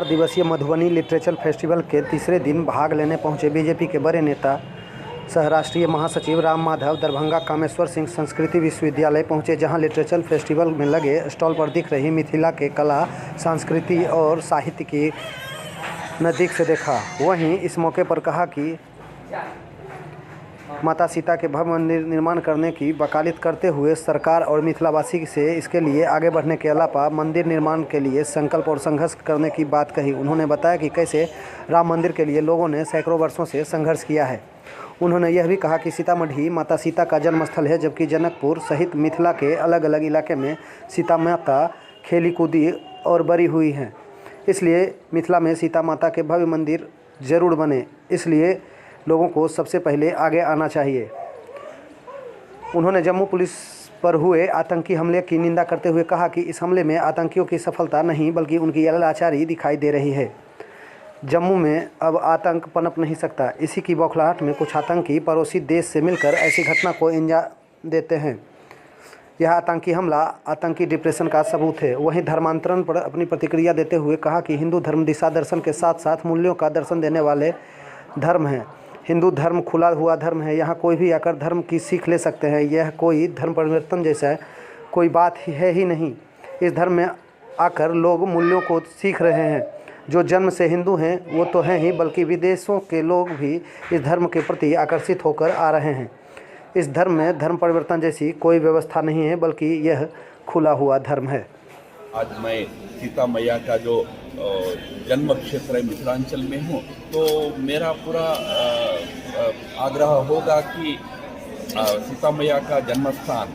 4 दिवसीय Madhubani literature festival के तीसरे दिन भाग लेने पहुंचे बीजेपी के बड़े नेता सह राष्ट्रीय महासचिव राम माधव दरभंगा कामेश्वर सिंह संस्कृति विश्वविद्यालय पहुंचे, जहां लिटरेचर फेस्टिवल में लगे स्टॉल पर दिख रही मिथिला के कला, संस्कृति और साहित्य की नज़दीक से देखा। वहीं इस मौके पर कहा कि माता सीता के भव्य मंदिर निर्माण करने की वकालत करते हुए सरकार और मिथिलावासी से इसके लिए आगे बढ़ने के अलावा मंदिर निर्माण के लिए संकल्प और संघर्ष करने की बात कही। उन्होंने बताया कि कैसे राम मंदिर के लिए लोगों ने सैकड़ों वर्षों से संघर्ष किया है। उन्होंने यह भी कहा कि सीतामढ़ी माता सीता का जन्मस्थल है, जबकि जनकपुर सहित मिथिला के अलग अलग इलाके में सीता माता खेली कूदी और बड़ी हुई हैं। इसलिए मिथिला में सीता माता के भव्य मंदिर जरूर बने, इसलिए लोगों को सबसे पहले आगे आना चाहिए। उन्होंने जम्मू पुलिस पर हुए आतंकी हमले की निंदा करते हुए कहा कि इस हमले में आतंकियों की सफलता नहीं बल्कि उनकी लाचारी दिखाई दे रही है। जम्मू में अब आतंक पनप नहीं सकता। इसी की बौखलाहट में कुछ आतंकी पड़ोसी देश से मिलकर ऐसी घटना को अंजाम देते हैं। यह आतंकी हमला आतंकी डिप्रेशन का सबूत है। वहीं धर्मांतरण पर अपनी प्रतिक्रिया देते हुए कहा कि हिंदू धर्म दिशा दर्शन के साथ साथ मूल्यों का दर्शन देने वाले धर्म है। हिंदू धर्म खुला हुआ धर्म है, यहाँ कोई भी आकर धर्म की सीख ले सकते हैं। यह कोई धर्म परिवर्तन जैसा कोई बात है ही नहीं। इस धर्म में आकर लोग मूल्यों को सीख रहे हैं। जो जन्म से हिंदू हैं वो तो हैं ही, बल्कि विदेशों के लोग भी इस धर्म के प्रति आकर्षित होकर आ रहे हैं। इस धर्म में धर्म परिवर्तन जैसी कोई व्यवस्था नहीं है, बल्कि यह खुला हुआ धर्म है। आज मैं सीता मैया का जो जन्म क्षेत्र है मिथिलांचल में हूँ, तो मेरा पूरा आग्रह होगा कि सीता मैया का जन्म स्थान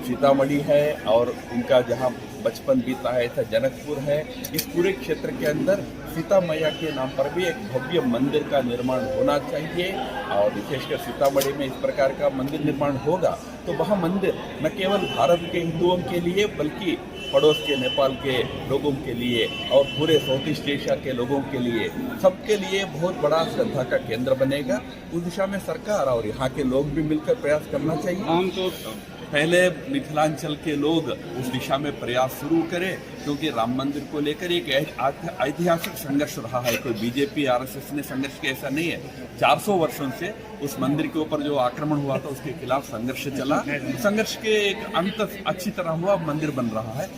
सीतामढ़ी है और उनका जहाँ बचपन बीता है ऐसा जनकपुर है। इस पूरे क्षेत्र के अंदर सीता मैया के नाम पर भी एक भव्य मंदिर का निर्माण होना चाहिए और विशेषकर सीतामढ़ी में इस प्रकार का मंदिर निर्माण होगा तो वह मंदिर न केवल भारत के हिंदुओं के लिए बल्कि पड़ोस के नेपाल के लोगों के लिए और पूरे साउथ ईस्ट एशिया के लोगों के लिए, सबके लिए बहुत बड़ा श्रद्धा का केंद्र बनेगा। उस दिशा में सरकार और यहाँ के लोग भी मिलकर प्रयास करना चाहिए। पहले मिथिलांचल के लोग उस दिशा में प्रयास शुरू करें, क्योंकि राम मंदिर को लेकर एक ऐतिहासिक संघर्ष रहा है। कोई बीजेपी आरएसएस ने संघर्ष किया ऐसा नहीं है। 400 वर्षों से उस मंदिर के ऊपर जो आक्रमण हुआ था उसके खिलाफ संघर्ष चला। संघर्ष के एक अंत अच्छी तरह हुआ, मंदिर बन रहा है।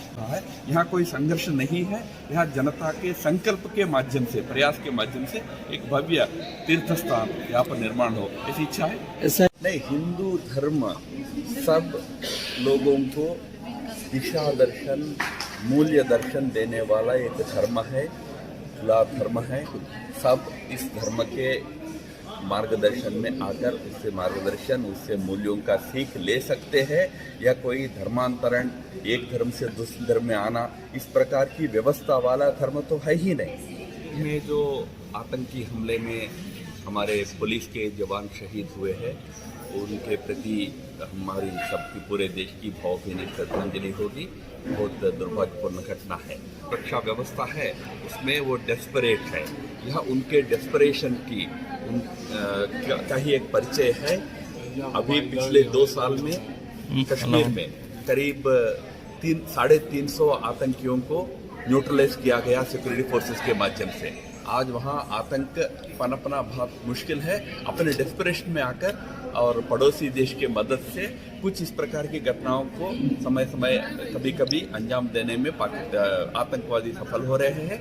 यहाँ कोई संघर्ष नहीं है। यहाँ जनता के संकल्प के माध्यम से, प्रयास के माध्यम से एक भव्य तीर्थ स्थान यहाँ पर निर्माण हो, ऐसी इच्छा है। नहीं, हिंदू धर्म सब लोगों को दिशा दर्शन, मूल्य दर्शन देने वाला एक धर्म है, खुला धर्म है। सब इस धर्म के मार्गदर्शन में आकर उससे मार्गदर्शन, उससे मूल्यों का सीख ले सकते हैं। या कोई धर्मांतरण, एक धर्म से दूसरे धर्म में आना, इस प्रकार की व्यवस्था वाला धर्म तो है ही नहीं। में जो आतंकी हमले में हमारे पुलिस के जवान शहीद हुए हैं, उनके प्रति हमारी सबकी, पूरे देश की भावभीनी श्रद्धांजलि होगी। बहुत दुर्भाग्यपूर्ण घटना है। रक्षा व्यवस्था है उसमें वो डेस्परेट है। यह उनके डेस्परेशन की का ही एक परिचय है। अभी पिछले 2 साल में कश्मीर में करीब 350 आतंकियों को न्यूट्रलाइज किया गया सिक्योरिटी फोर्सेस के माध्यम से। आज वहाँ आतंक पनपना बहुत मुश्किल है। अपने डेस्परेशन में आकर और पड़ोसी देश के मदद से कुछ इस प्रकार की घटनाओं को समय समय कभी कभी अंजाम देने में आतंकवादी सफल हो रहे हैं।